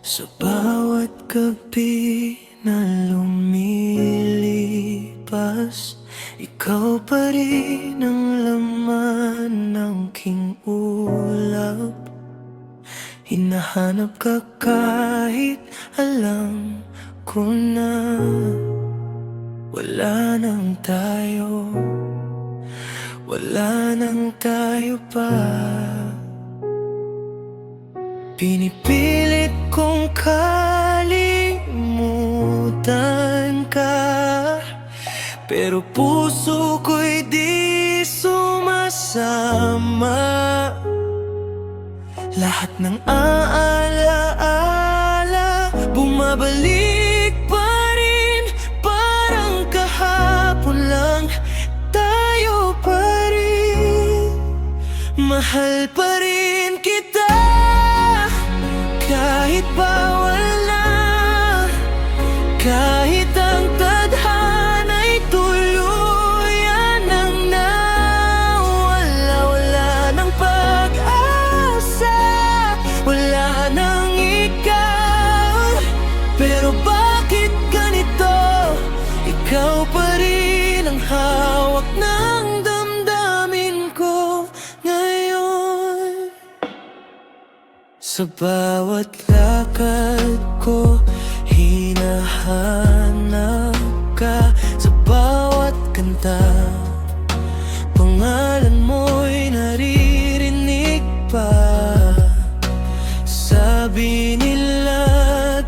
Sa bawat gabi na lumilipas, ikaw pa rin ang laman ng king ulap. Hinahanap ka kahit alam ko na wala nang tayo, wala nang tayo pa. Pinipilit kong kalimutan ka, pero puso ko'y di sumasama. Lahat ng aalaala bumabalik pa rin, parang kahapon lang. Tayo pa rin, mahal pa rin kita. Kahit bawal na, kahit ang tadhana'y tuluyan nang nawala. Wala nang pag-asa, wala nang ikaw. Pero bakit ganito? Ikaw pa rin ang hawak ng damdamin ko ngayon. Sa bawat lakad ko, hinahanap ka. Sa bawat kanta, pangalan mo'y naririnig pa. Sabi nila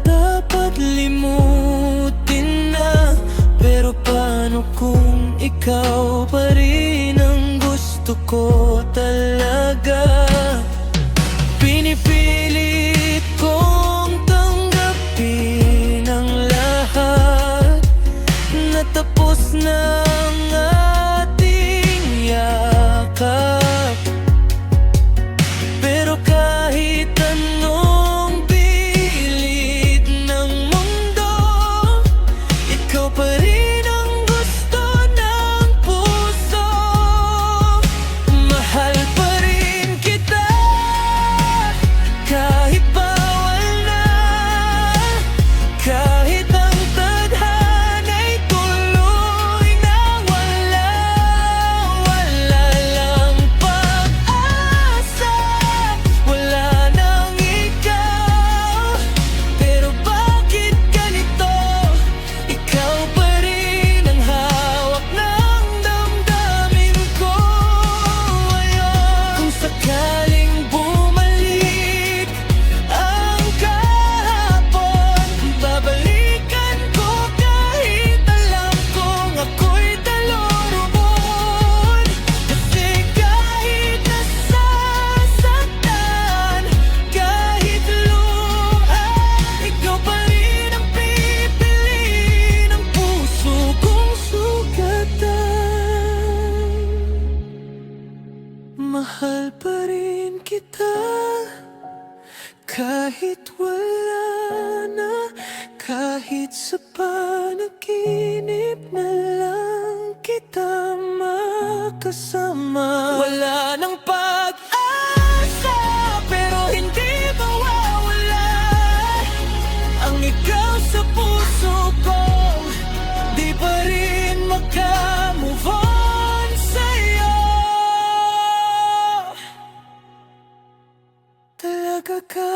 dapat limutin na, pero paano kung ikaw pa rin ang gusto ko talaga? Pinipilit kong tanggapin ang lahat, natapos na ang ating yakap. Pero kahit anong pilit ng mundo, ikaw pa rin ang gusto ng puso. Mahal pa rin kita, kahit bawal na, kahit ang tadhana'y tuloy na wala. Wala lang pag-asa, wala nang ikaw. Pero bakit ganito? Ikaw pa rin ang hawak ng damdamin ko ngayon. Kung sakaling bumalik ang kahapon, babalikan ko kahit alam kong ako'y dalorobon. Kasi kahit nasasaktan, kahit luha, ikaw pa rin ang pipiliin ng puso kong sugatan. Mahal pa rin kita, kahit wala na, kahit sa panaginip na lang kita makasama. Wala nang pag-asa, pero hindi mawawala ang ikaw sa puso ko. Di pa rin maka-move on sa'yo. Talaga ka